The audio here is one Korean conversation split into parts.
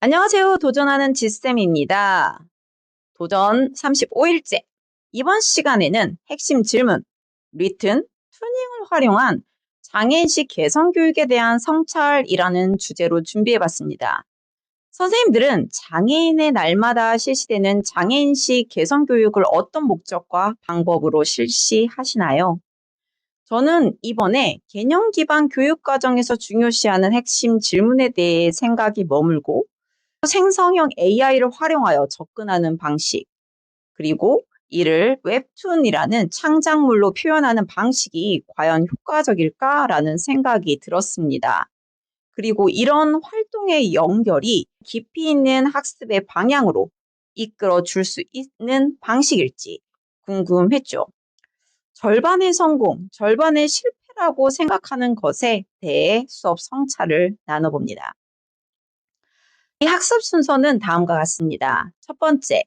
안녕하세요. 도전하는 지쌤입니다. 도전 35일째. 이번 시간에는 핵심 질문, 리튼, 투닝을 활용한 장애인식 개성 교육에 대한 성찰이라는 주제로 준비해봤습니다. 선생님들은 장애인의 날마다 실시되는 장애인식 개성 교육을 어떤 목적과 방법으로 실시하시나요? 저는 이번에 개념 기반 교육 과정에서 중요시하는 핵심 질문에 대해 생각이 머물고 생성형 AI를 활용하여 접근하는 방식, 그리고 이를 웹툰이라는 창작물로 표현하는 방식이 과연 효과적일까라는 생각이 들었습니다. 그리고 이런 활동의 연결이 깊이 있는 학습의 방향으로 이끌어 줄 수 있는 방식일지 궁금했죠. 절반의 성공, 절반의 실패라고 생각하는 것에 대해 수업 성찰을 나눠봅니다. 이 학습 순서는 다음과 같습니다. 첫 번째,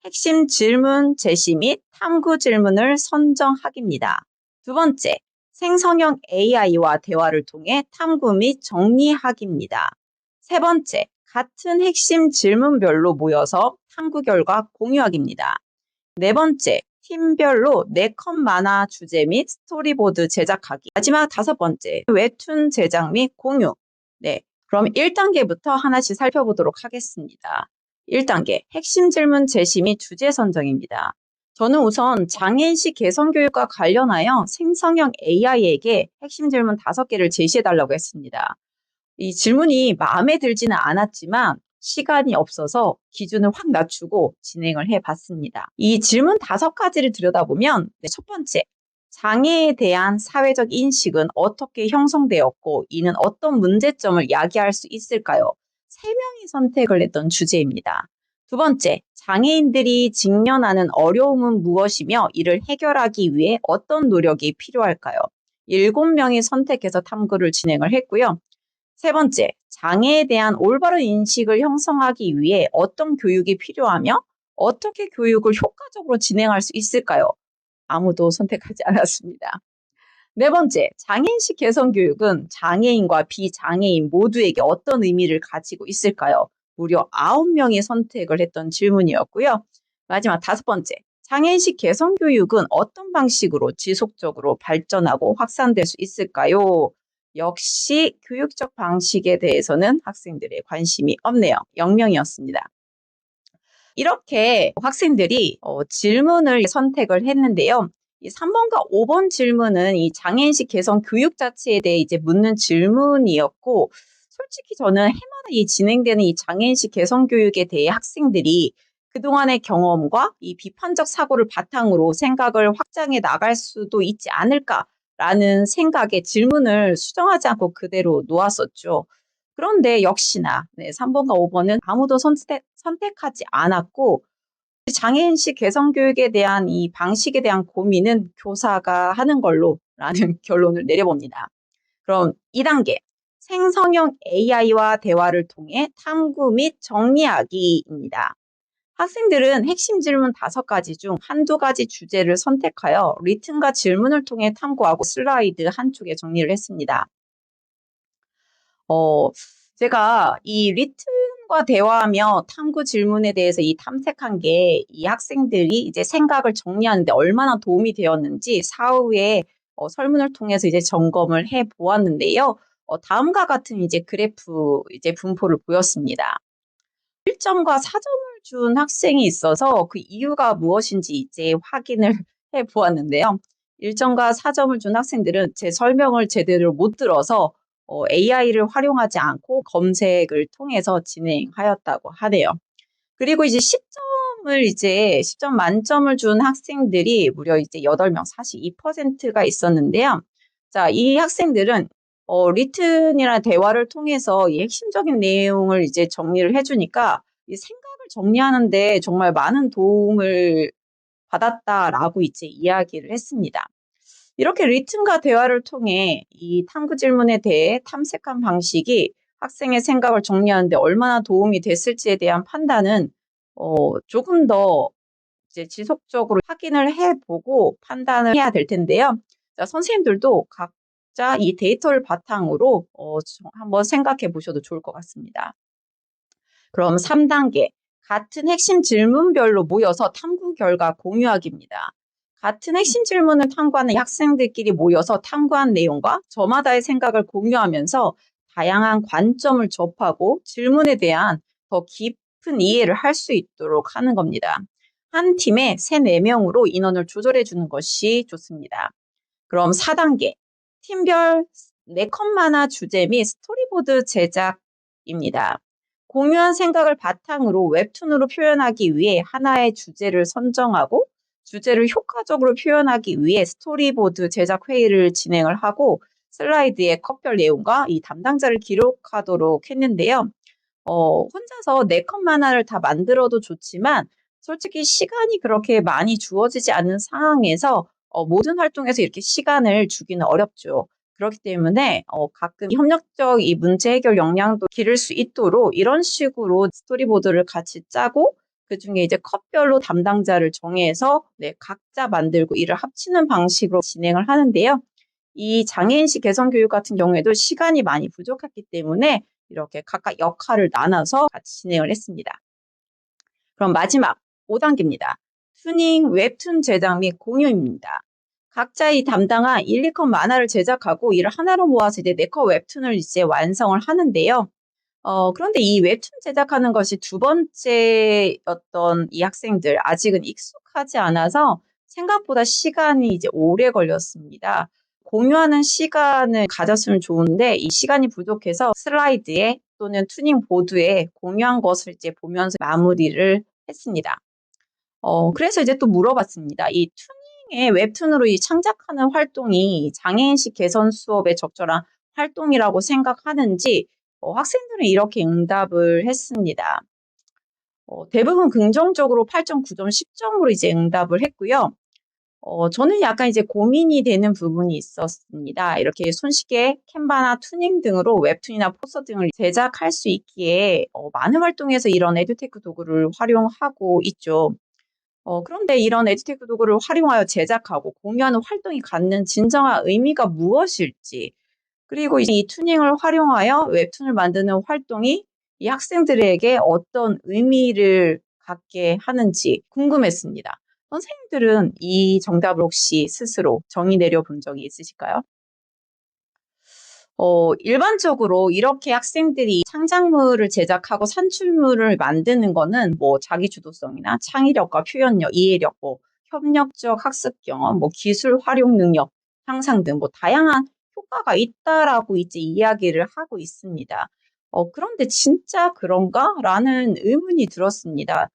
핵심 질문 제시 및 탐구 질문을 선정하기입니다. 두 번째, 생성형 AI와 대화를 통해 탐구 및 정리하기입니다. 세 번째, 같은 핵심 질문별로 모여서 탐구 결과 공유하기입니다. 네 번째, 팀별로 4컷 만화 주제 및 스토리보드 제작하기. 마지막 다섯 번째, 웹툰 제작 및 공유. 네, 그럼 1단계부터 하나씩 살펴보도록 하겠습니다. 1단계, 핵심 질문 제시 및 주제 선정입니다. 저는 우선 장애인식 개선 교육과 관련하여 생성형 AI에게 핵심 질문 5개를 제시해달라고 했습니다. 이 질문이 마음에 들지는 않았지만 시간이 없어서 기준을 확 낮추고 진행을 해봤습니다. 이 질문 5가지를 들여다보면 첫 번째, 장애에 대한 사회적 인식은 어떻게 형성되었고 이는 어떤 문제점을 야기할 수 있을까요? 3명이 선택을 했던 주제입니다. 두 번째, 장애인들이 직면하는 어려움은 무엇이며 이를 해결하기 위해 어떤 노력이 필요할까요? 7명이 선택해서 탐구를 진행을 했고요. 세 번째, 장애에 대한 올바른 인식을 형성하기 위해 어떤 교육이 필요하며 어떻게 교육을 효과적으로 진행할 수 있을까요? 아무도 선택하지 않았습니다. 네 번째, 장애인식 개선 교육은 장애인과 비장애인 모두에게 어떤 의미를 가지고 있을까요? 무려 9명이 선택을 했던 질문이었고요. 마지막 5번째, 장애인식 개선 교육은 어떤 방식으로 지속적으로 발전하고 확산될 수 있을까요? 역시 교육적 방식에 대해서는 학생들의 관심이 없네요. 0명이었습니다. 이렇게 학생들이 질문을 선택을 했는데요. 이 3번과 5번 질문은 이 장애인식 개선 교육 자체에 대해 이제 묻는 질문이었고, 솔직히 저는 해마다 진행되는 이 장애인식 개선 교육에 대해 학생들이 그동안의 경험과 이 비판적 사고를 바탕으로 생각을 확장해 나갈 수도 있지 않을까라는 생각에 질문을 수정하지 않고 그대로 놓았었죠. 그런데 역시나 3번과 5번은 아무도 선택하지 않았고, 장애인식 개성 교육에 대한 이 방식에 대한 고민은 교사가 하는 걸로 라는 결론을 내려봅니다. 그럼 2단계, 생성형 AI와 대화를 통해 탐구 및 정리하기입니다. 학생들은 핵심 질문 5가지 중 한두 가지 주제를 선택하여 리튼과 질문을 통해 탐구하고 슬라이드 한쪽에 정리를 했습니다. 어, 제가 이 리튼과 대화하며 탐구 질문에 대해서 이 탐색한 게 이 학생들이 이제 생각을 정리하는데 얼마나 도움이 되었는지 사후에 설문을 통해서 이제 점검을 해 보았는데요. 다음과 같은 이제 그래프 이제 분포를 보였습니다. 1점과 4점을 준 학생이 있어서 그 이유가 무엇인지 이제 확인을 해 보았는데요. 1점과 4점을 준 학생들은 제 설명을 제대로 못 들어서 AI를 활용하지 않고 검색을 통해서 진행하였다고 하네요. 그리고 이제 10점 만점을 준 학생들이 무려 이제 8명, 42%가 있었는데요. 자, 이 학생들은 리튼이라는 대화를 통해서 이 핵심적인 내용을 이제 정리를 해주니까 이 생각을 정리하는데 정말 많은 도움을 받았다라고 이제 이야기를 했습니다. 이렇게 리튼과 대화를 통해 이 탐구 질문에 대해 탐색한 방식이 학생의 생각을 정리하는 데 얼마나 도움이 됐을지에 대한 판단은 조금 더 이제 지속적으로 확인을 해보고 판단을 해야 될 텐데요. 자, 선생님들도 각자 이 데이터를 바탕으로 한번 생각해 보셔도 좋을 것 같습니다. 그럼 3단계. 같은 핵심 질문별로 모여서 탐구 결과 공유하기입니다. 같은 핵심 질문을 탐구하는 학생들끼리 모여서 탐구한 내용과 저마다의 생각을 공유하면서 다양한 관점을 접하고 질문에 대한 더 깊은 이해를 할 수 있도록 하는 겁니다. 한 팀에 3, 4명으로 인원을 조절해 주는 것이 좋습니다. 그럼 4단계. 팀별 4컷 만화 주제 및 스토리보드 제작입니다. 공유한 생각을 바탕으로 웹툰으로 표현하기 위해 하나의 주제를 선정하고 주제를 효과적으로 표현하기 위해 스토리보드 제작 회의를 진행을 하고 슬라이드에 컷별 내용과 이 담당자를 기록하도록 했는데요. 혼자서 4컷 만화를 다 만들어도 좋지만 솔직히 시간이 그렇게 많이 주어지지 않는 상황에서 모든 활동에서 이렇게 시간을 주기는 어렵죠. 그렇기 때문에 가끔 협력적 이 문제 해결 역량도 기를 수 있도록 이런 식으로 스토리보드를 같이 짜고 그중에 이제 컷별로 담당자를 정해서 각자 만들고 이를 합치는 방식으로 진행을 하는데요. 이 장애인식 개선 교육 같은 경우에도 시간이 많이 부족했기 때문에 이렇게 각각 역할을 나눠서 같이 진행을 했습니다. 그럼 마지막 5단계입니다. 튜닝 웹툰 제작 및 공유입니다. 각자의 담당한 1, 2컷 만화를 제작하고 이를 하나로 모아서 이제 4컷 웹툰을 이제 완성을 하는데요. 그런데 이 웹툰 제작하는 것이 2번째였던 이 학생들 아직은 익숙하지 않아서 생각보다 시간이 이제 오래 걸렸습니다. 공유하는 시간을 가졌으면 좋은데 이 시간이 부족해서 슬라이드에 또는 튜닝 보드에 공유한 것을 이제 보면서 마무리를 했습니다. 그래서 이제 또 물어봤습니다. 이 튜닝의 웹툰으로 이 창작하는 활동이 장애인식 개선 수업에 적절한 활동이라고 생각하는지 학생들은 이렇게 응답을 했습니다. 대부분 긍정적으로 8.9점, 10점으로 이제 응답을 했고요. 저는 약간 이제 고민이 되는 부분이 있었습니다. 이렇게 손쉽게 캔바나 튜닝 등으로 웹툰이나 포스터 등을 제작할 수 있기에 많은 활동에서 이런 에듀테크 도구를 활용하고 있죠. 그런데 이런 에듀테크 도구를 활용하여 제작하고 공유하는 활동이 갖는 진정한 의미가 무엇일지, 그리고 이 튜닝을 활용하여 웹툰을 만드는 활동이 이 학생들에게 어떤 의미를 갖게 하는지 궁금했습니다. 선생님들은 이 정답을 혹시 스스로 정의 내려 본 적이 있으실까요? 일반적으로 이렇게 학생들이 창작물을 제작하고 산출물을 만드는 거는 뭐 자기 주도성이나 창의력과 표현력, 이해력, 뭐 협력적 학습 경험, 뭐 기술 활용 능력 향상 등 뭐 다양한 효과가 있다라고 이제 이야기를 하고 있습니다. 그런데 진짜 그런가?라는 의문이 들었습니다.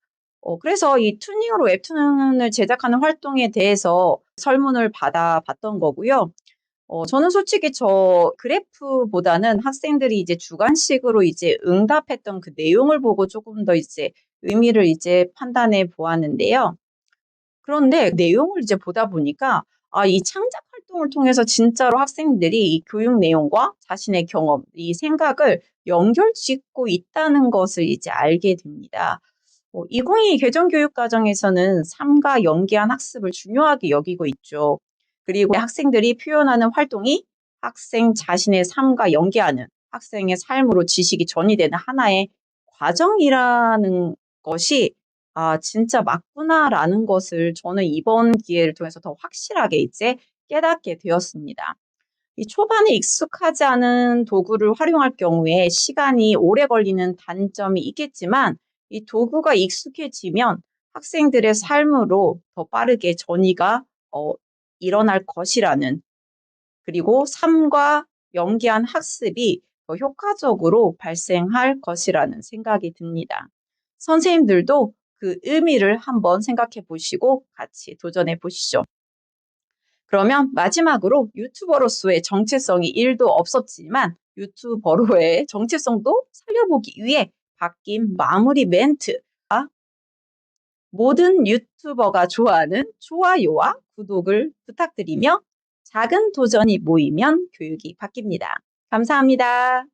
그래서 이 튜닝으로 웹툰을 제작하는 활동에 대해서 설문을 받아봤던 거고요. 저는 솔직히 저 그래프보다는 학생들이 이제 주관식으로 이제 응답했던 그 내용을 보고 조금 더 이제 의미를 이제 판단해 보았는데요. 그런데 내용을 이제 보다 보니까 이 창작 활동을 통해서 진짜로 학생들이 이 교육 내용과 자신의 경험, 이 생각을 연결짓고 있다는 것을 이제 알게 됩니다. 2022 개정교육과정에서는 삶과 연계한 학습을 중요하게 여기고 있죠. 그리고 학생들이 표현하는 활동이 학생 자신의 삶과 연계하는 학생의 삶으로 지식이 전이되는 하나의 과정이라는 것이 진짜 맞구나라는 것을 저는 이번 기회를 통해서 더 확실하게 이제 깨닫게 되었습니다. 이 초반에 익숙하지 않은 도구를 활용할 경우에 시간이 오래 걸리는 단점이 있겠지만 이 도구가 익숙해지면 학생들의 삶으로 더 빠르게 전이가 일어날 것이라는, 그리고 삶과 연계한 학습이 더 효과적으로 발생할 것이라는 생각이 듭니다. 선생님들도 그 의미를 한번 생각해 보시고 같이 도전해 보시죠. 그러면 마지막으로 유튜버로서의 정체성이 1도 없었지만 유튜버로의 정체성도 살려보기 위해 바뀐 마무리 멘트. 모든 유튜버가 좋아하는 좋아요와 구독을 부탁드리며 작은 도전이 모이면 교육이 바뀝니다. 감사합니다.